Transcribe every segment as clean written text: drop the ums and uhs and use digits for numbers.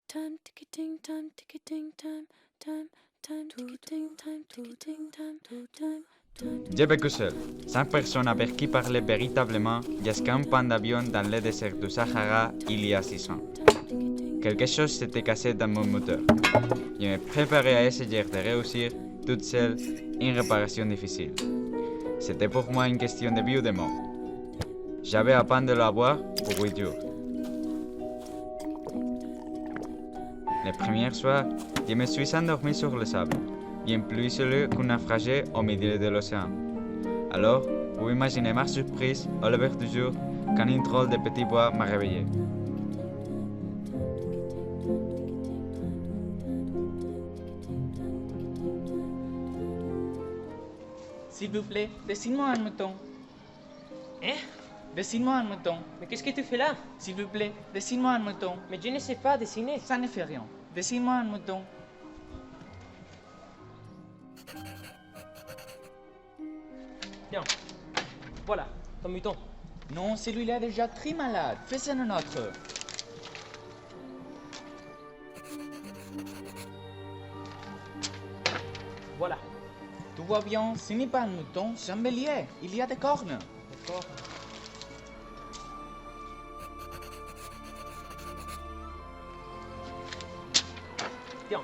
Time ticketing, time ticketing, time ticketing, time ticketing, time. J'ai vécu seul, sans personne avec qui parler véritablement jusqu'à un pan d'avion dans le désert du Sahara il y a 6 ans. Quelque chose s'était cassé dans mon moteur. Je me préparais à essayer de réussir toute seule une réparation difficile. C'était pour moi une question de vie ou de mort. J'avais à peine de l'avoir pour 8 jours. Les premières soirs, je me suis endormi sur le sable, bien plus isolé qu'un naufragé au milieu de l'océan. Alors, vous imaginez ma surprise au lever du jour quand une drôle de petit voix m'a réveillé. S'il vous plaît, dessine-moi un mouton. Hein? Dessine-moi un mouton. Mais qu'est-ce que tu fais là? S'il vous plaît, dessine-moi un mouton. Mais je ne sais pas dessiner. Ça ne fait rien. Dessine-moi un mouton. Tiens, voilà, ton mouton. Non, celui-là est déjà très malade. Fais-en un autre. Voilà, Tout va bien, ce n'est pas un mouton, c'est un bélier. Il y a des cornes. d'accord. Tiens,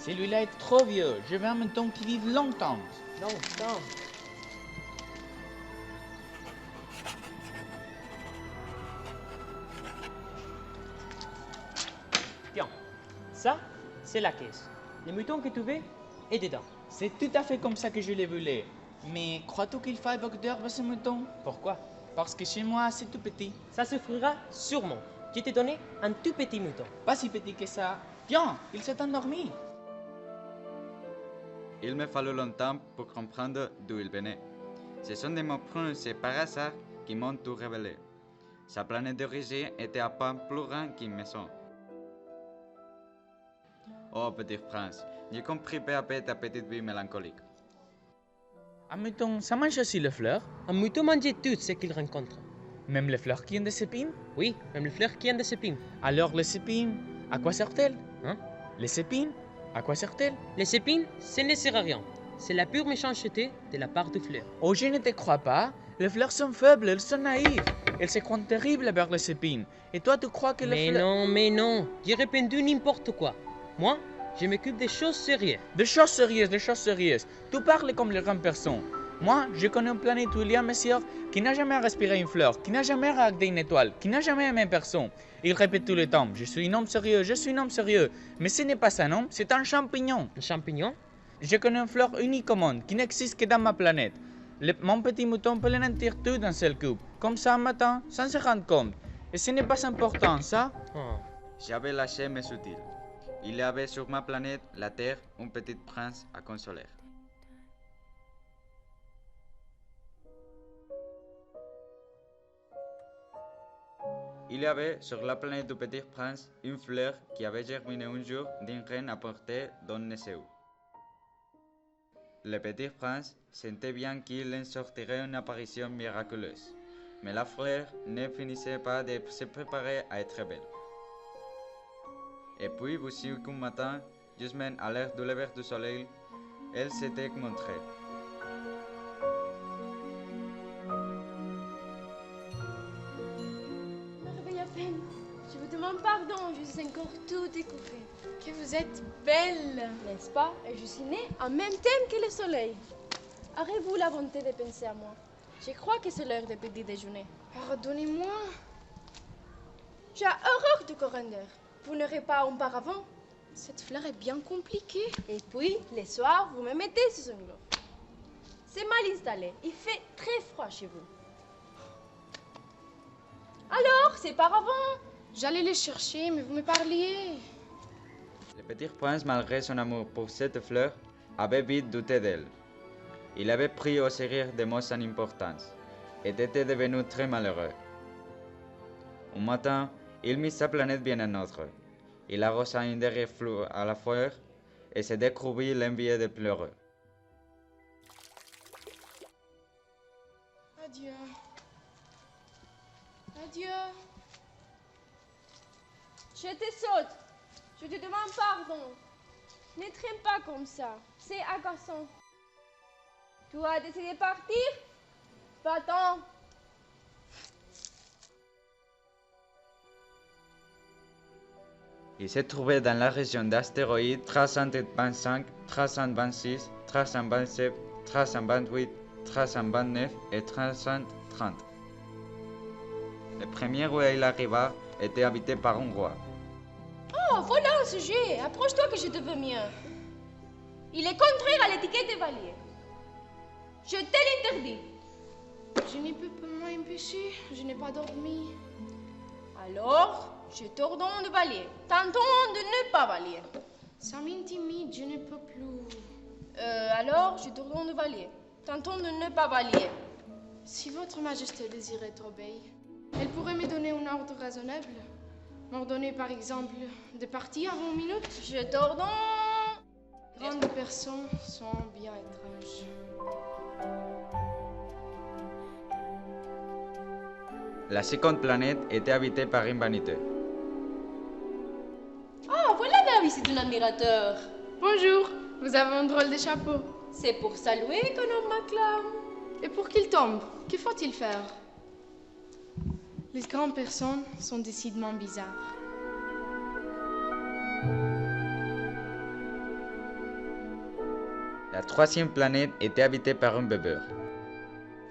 Celui-là est trop vieux. Je veux un mouton qui vive longtemps. non, non. Tiens, ça, c'est la caisse. Le mouton que tu veux est dedans. C'est tout à fait comme ça que je le voulais. Mais crois-tu qu'il faille beaucoup d'herbe à ce mouton? Pourquoi? Parce que chez moi, c'est tout petit. Ça suffira sûrement. Je t'ai donné un tout petit mouton. Pas si petit que ça. Tiens, il s'est endormi. Il me fallut longtemps pour comprendre d'où il venait. Ce sont des mots prononcés par hasard qui m'ont tout révélé. Sa planète d'origine était à peine plus grande qu'une maison. Oh, petit prince, j'ai compris peu à peu ta petite vie mélancolique. Un mouton, ça mange aussi les fleurs? Un mouton mange tout ce qu'il rencontre. Même les fleurs qui ont des épines? Oui, même les fleurs qui ont des épines. Alors les épines, à quoi servent-elles? Hein? Les épines, à quoi servent-elles? Les épines, ce ne sert à rien. C'est la pure méchanceté de la part du fleur. Oh, je ne te crois pas. Les fleurs sont faibles, elles sont naïves. Elles se croient terribles vers les épines. Et toi, tu crois que les fleurs... Mais non, j'ai répondu n'importe quoi. Moi, je m'occupe des choses sérieuses. Des choses sérieuses, des choses sérieuses. Tu parles comme les grandes personnes. Moi, je connais une planète où il y a un monsieur qui n'a jamais respiré une fleur, qui n'a jamais regardé une étoile, qui n'a jamais aimé personne. Il répète tout le temps, je suis un homme sérieux, je suis un homme sérieux. Mais ce n'est pas un homme, c'est un champignon. Un champignon? Je connais une fleur unique au monde, qui n'existe que dans ma planète. Mon petit mouton peut l'anéantir tout d'un seul coup, comme ça un matin, sans se rendre compte. Et ce n'est pas important, ça? Oh. J'avais lâché mes outils. Il y avait sur ma planète, la Terre, un petit prince à consoler. Il y avait sur la planète du petit prince une fleur qui avait germiné un jour d'une reine apportée d'on ne sait où. Le petit prince sentait bien qu'il en sortirait une apparition miraculeuse, mais la fleur ne finissait pas de se préparer à être belle. Et puis, voici qu'un matin, justement à l'heure du lever du soleil, elle s'était montrée. Je me réveille à peine. Je vous demande pardon, je suis encore tout découpée. Que vous êtes belle, n'est-ce pas? Et je suis née en même thème que le soleil. Aurez-vous la bonté de penser à moi? Je crois que c'est l'heure du petit déjeuner. Pardonnez-moi. J'ai horreur du coriandre. Vous n'aurez pas un paravent? Cette fleur est bien compliquée. Et puis, les soirs, vous me mettez sous un globe. C'est mal installé. Il fait très froid chez vous. Alors, c'est paravent. J'allais les chercher, mais vous me parliez. Le petit prince, malgré son amour pour cette fleur, avait vite douté d'elle. Il avait pris au sérieux des mots sans importance et était devenu très malheureux. Un matin, il mit sa planète bien en ordre. Il arrosa un dernier fleur à la fleur et se découvrit l'envie de pleurer. Adieu. Adieu. Je te saute. Je te demande pardon. Ne traîne pas comme ça. C'est agaçant. Tu as décidé de partir? Va-t'en. Il se trouvait dans la région d'astéroïdes 325, 326, 327, 328, 329 et 330. Le premier où il arriva était habité par un roi. Oh, voilà un sujet. Approche-toi que je te veux mieux. Il est contraire à l'étiquette des valiers. Je te l'interdis. Je ne peux pas m'empêcher. Je n'ai pas dormi. Alors, je t'ordonne de valier. Tentons de ne pas valier. Ça m'intimide, je ne peux plus. Alors, je t'ordonne de valier. Tentons de ne pas valier. Si votre majesté désirait obéir, elle pourrait me donner un ordre raisonnable. M'ordonner par exemple de partir avant une minute. Je t'ordonne. Grandes personnes sont bien étranges. La seconde planète était habitée par une vanité. Ah, voilà la visite d'un admirateur. Bonjour, vous avez un drôle de chapeau. C'est pour saluer qu'un homme m'acclame. Et pour qu'il tombe, que faut-il faire? Les grandes personnes sont décidément bizarres. La troisième planète était habitée par un bébé.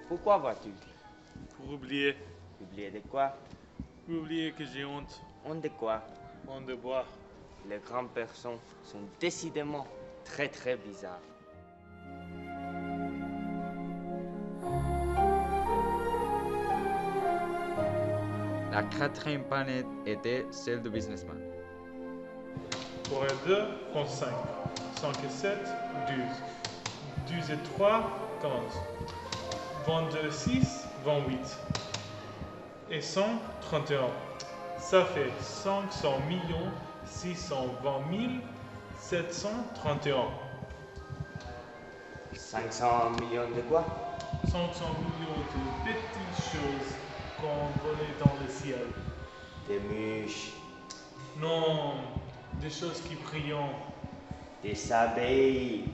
Pourquoi vas-tu? Pour oublier. Oublier de quoi? Pour oublier que j'ai honte. Honte de quoi? Honte de boire. Les grandes personnes sont décidément très très bizarres. La quatrième planète était celle du businessman. Pour un 2, compte 5. 5 et 7, 12. 12 et 3, 15. 22 et 6, 28. Et 100, 31. Ça fait 500 620 731. 500 millions de quoi? 500 millions de petites choses qu'on volait dans le ciel. Des mouches, Non, des choses qui brillent. des abeilles,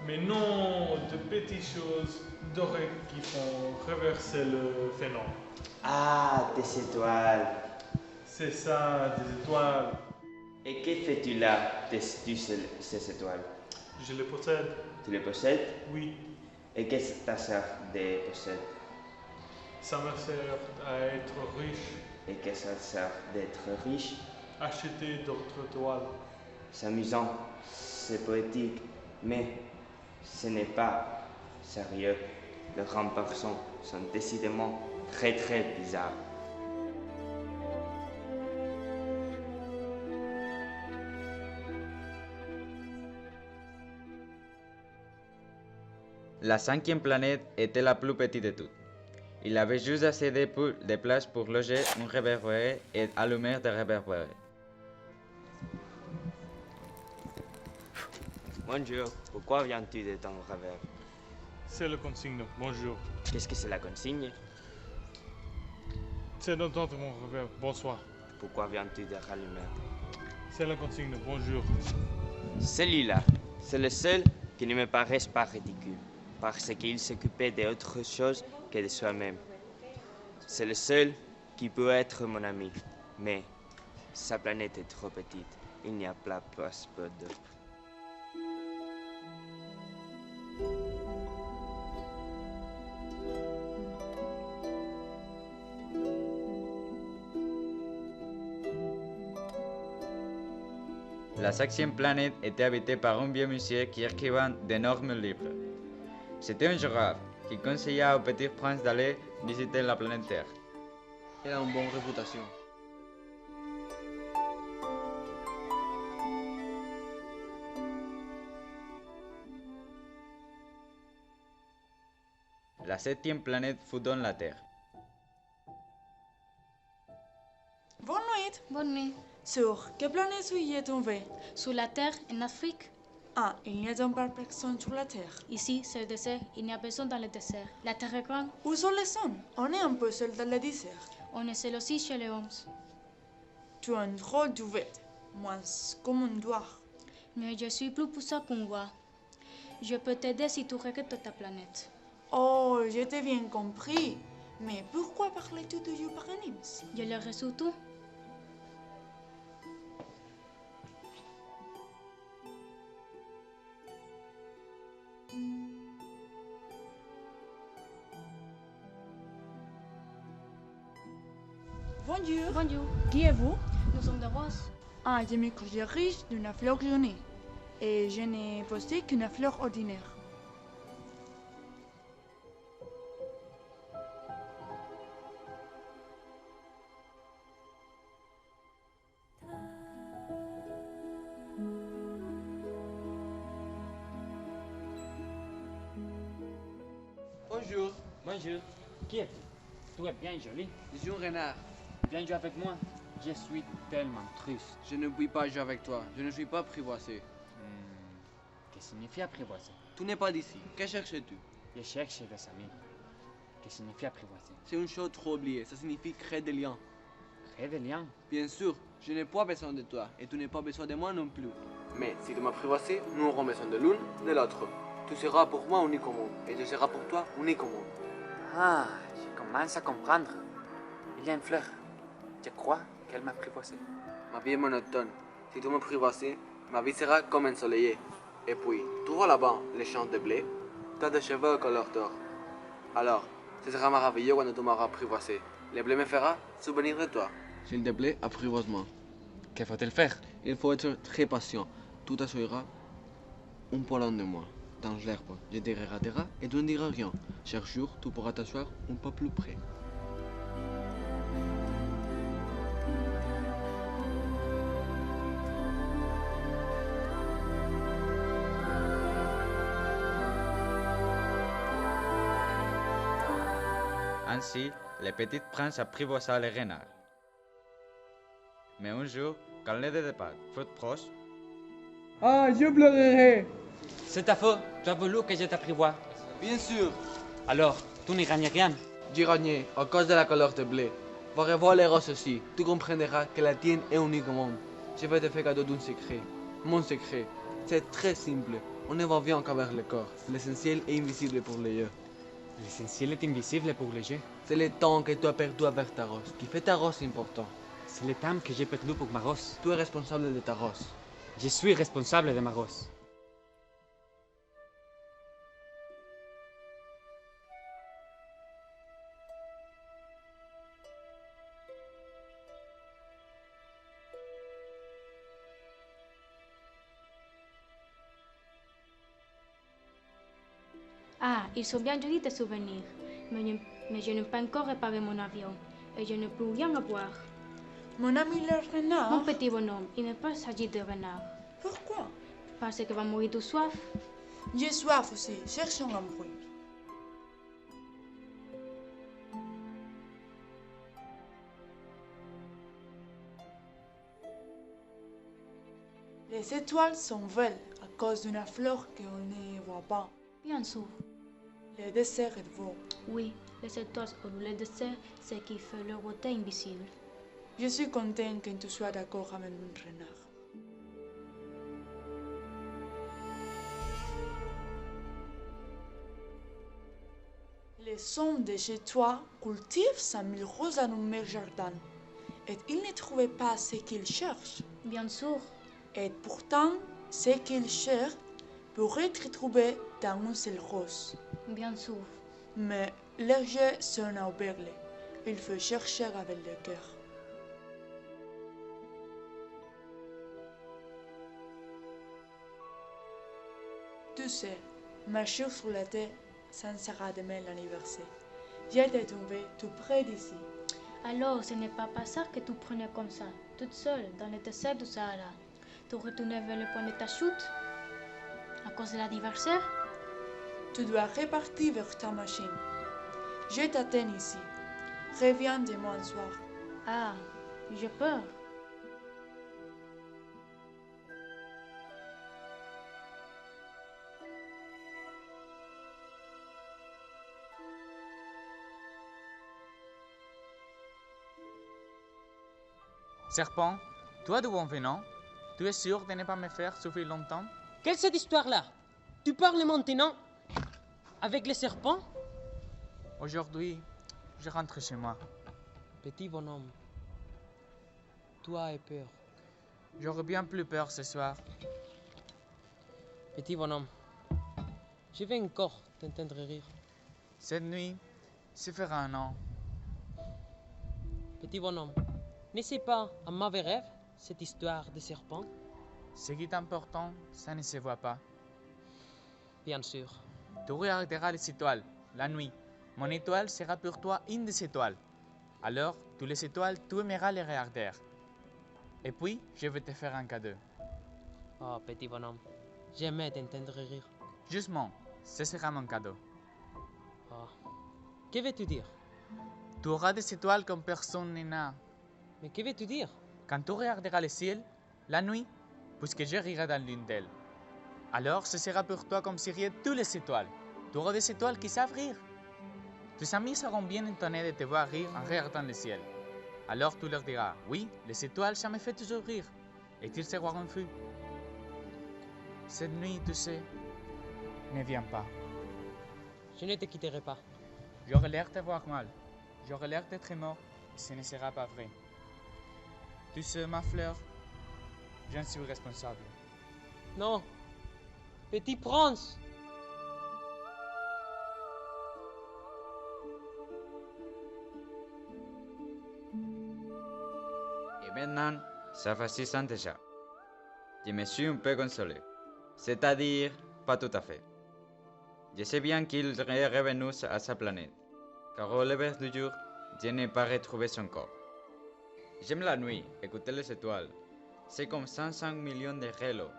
Mais non, de petites choses dorées qui font reverser le phénomène. ah, des étoiles. C'est ça, des étoiles. Et que fais-tu là de ces étoiles? Je les possède, Tu les possèdes? oui. Et qu'est-ce que ça sert de posséder? Ça me sert à être riche, Et qu'est-ce que ça sert d'être riche? acheter d'autres étoiles. C'est amusant, c'est poétique, mais ce n'est pas sérieux. Les grandes personnes sont décidément très très bizarres. La cinquième planète était la plus petite de toutes. Il avait juste assez de place pour loger un réverbéré et allumer des réverbérés. Bonjour, pourquoi viens-tu de ton revers? C'est le consigne, bonjour. Qu'est-ce que c'est la consigne? C'est d'entendre mon revers, bonsoir. Pourquoi viens-tu de rallumer? C'est la consigne, bonjour. Celui-là, c'est le seul qui ne me paraisse pas ridicule, parce qu'il s'occupait d'autre chose que de soi-même. C'est le seul qui peut être mon ami, mais sa planète est trop petite, il n'y a pas place pour deux. La septième planète était habitée par un vieux monsieur qui écrivait d'énormes livres. C'était un géographe qui conseilla au petit prince d'aller visiter la planète Terre. Il a une bonne réputation. La septième planète fut donc la Terre. Bonne nuit. Bonne nuit. Sur quelle planète suis-je tombé? Sur la Terre, en Afrique. Ah, il n'y a donc pas personne sur la Terre. Ici, c'est le désert. Il n'y a personne dans le désert. La Terre est grande. Où sont les hommes? On est un peu seul dans le désert. On est seul aussi chez les hommes. Tu as un drôle de bête. moins comme un doigt. Mais je suis plus poussée qu'on voit. Je peux t'aider si tu regardes ta planète. Oh, je t'ai bien compris. Mais pourquoi parles-tu toujours par animes? Je le résous tout. Bonjour. Bonjour. Qui êtes-vous? Nous sommes de Rose. Ah, je me dirige d'une fleur jaune. Et je n'ai posté qu'une fleur ordinaire. Bonjour, Bonjour. Qui es-tu? Tu es bien jolie. je suis un renard. Viens jouer avec moi. Je suis tellement triste. Je ne puis pas jouer avec toi. Je ne suis pas apprivoisé. Que signifie apprivoiser? Tu n'es pas d'ici. Que cherches-tu? Je cherche des amis. Que signifie apprivoiser? C'est une chose trop oubliée. Ça signifie créer des liens. Créer des liens. Bien sûr, je n'ai pas besoin de toi et tu n'as pas besoin de moi non plus. Mais si tu m'apprivoises, nous aurons besoin de l'une de l'autre. Tu seras pour moi unique au monde et je serai pour toi unique au monde. Ah, je commence à comprendre. Il y a une fleur. Je crois qu'elle m'a apprivoisé. Ma vie est monotone. Si tu m'apprivoises, ma vie sera comme ensoleillée. Et puis, tu vois là-bas les champs de blé. Tu as des cheveux au couleur d'or. Alors, ce sera merveilleux quand tu m'auras apprivoisé. Le blé me fera souvenir de toi. S'il te plaît, apprivoise-moi. Que faut-il faire? Il faut être très patient. Tout t'assurera un peu loin de moi, dans l'herbe. Je te regarderai et tu ne diras rien. Chaque jour, tu pourras t'asseoir un peu plus près. Ainsi, le petit prince apprivoisa les renards. Mais un jour, quand les deux départs furent proches, Ah, je pleurerai. C'est ta faute. Tu as voulu que je t'apprivoise. Bien sûr. Alors, tu n'y gagnes rien. J'ai gagné à cause de la couleur de blé. Va revoir les roses aussi. Tu comprendras que la tienne est unique au monde. Je vais te faire cadeau d'un secret. Mon secret, c'est très simple. On ne voit bien qu'avec le corps. L'essentiel est invisible pour les yeux. L'essentiel est invisible pour les yeux. C'est le temps que tu as perdu avec ta rose qui fait ta rose important. C'est le temps que j'ai perdu pour ma rose. Tu es responsable de ta rose. Je suis responsable de ma rose. Ah, ils sont bien jolis tes souvenirs. Mais je n'ai pas encore réparé mon avion. Et je n'ai plus rien à boire. Mon ami le renard. Mon petit bonhomme, il n'est pas s'agit de renard. Pourquoi? Parce que va mourir de soif. J'ai soif aussi. Cherchons un bruit. Les étoiles sont belles à cause d'une fleur qu'on ne voit pas. Bien sûr. Le désert est beau. Oui, les étoiles ou le désert, c'est ce qui fait leur beauté invisible. Je suis content que tu sois d'accord avec mon renard. Les hommes de chez toi cultivent 5000 roses dans leur jardin. Et ils ne trouvent pas ce qu'ils cherchent. Bien sûr. Et pourtant, ce qu'ils cherchent pourrait être trouvé dans une seule rose. Bien sûr. Mais leur jeu, c'est un aveugle. Il faut chercher avec le cœur. Tu sais, marcher sur la terre, ça ne sera demain l'anniversaire. J'étais tombée tout près d'ici. Alors, ce n'est pas par ça que tu prenais comme ça, toute seule, dans le désert du Sahara. Tu retournais vers le point de ta chute à cause de l'anniversaire? Tu dois repartir vers ta machine. Je t'attends ici. Reviens demain soir. Ah, j'ai peur. Serpent, toi d'où on venant? Tu es sûr de ne pas me faire souffrir longtemps? Quelle est cette histoire-là? Tu parles maintenant avec les serpents? Aujourd'hui, je rentre chez moi. Petit bonhomme, tu as peur. J'aurais bien plus peur ce soir. Petit bonhomme, je vais encore t'entendre rire. Cette nuit, ça fera un an. Petit bonhomme, n'est-ce pas un mauvais rêve, cette histoire de serpent? Ce qui est important, ça ne se voit pas. Bien sûr. Tu regarderas les étoiles, la nuit. Mon étoile sera pour toi une des étoiles. Alors, toutes les étoiles, tu aimeras les regarder. Et puis, je vais te faire un cadeau. Oh, petit bonhomme, j'aimais t'entendre rire. Justement, ce sera mon cadeau. Oh. Que veux-tu dire? Tu auras des étoiles comme personne n'en a. Mais que veux-tu dire? Quand tu regarderas le ciel, la nuit, puisque je rirai dans l'une d'elles. Alors, ce sera pour toi comme si riaient toutes les étoiles. Tu auras des étoiles qui savent rire. Tes amis seront bien étonnés de te voir rire en regardant le ciel. Alors tu leur diras, oui, les étoiles, ça me fait toujours rire. Et ils se croiront fous. Cette nuit, tu sais, ne viens pas. Je ne te quitterai pas. J'aurai l'air d'avoir mal. J'aurai l'air d'être mort. Et ce ne sera pas vrai. Tu sais, ma fleur, j'en suis responsable. Non, petit prince. Et maintenant, ça fait 6 ans déjà. Je me suis un peu consolé. C'est-à-dire, pas tout à fait. Je sais bien qu'il est revenu à sa planète, car au lever du jour, je n'ai pas retrouvé son corps. J'aime la nuit, écouter les étoiles. C'est comme 105 millions de relos.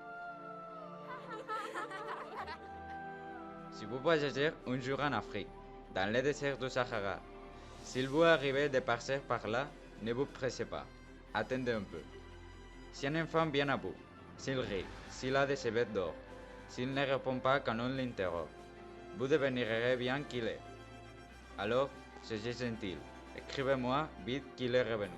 Si vous voyagez un jour en Afrique, dans le désert du Sahara, s'il vous arrive de passer par là, ne vous pressez pas. Attendez un peu. Si un enfant vient à vous, s'il rit, s'il a des cheveux d'or, s'il ne répond pas quand on l'interroge, vous devinerez bien qui il est. Alors, soyez gentil, écrivez-moi vite qu'il est revenu.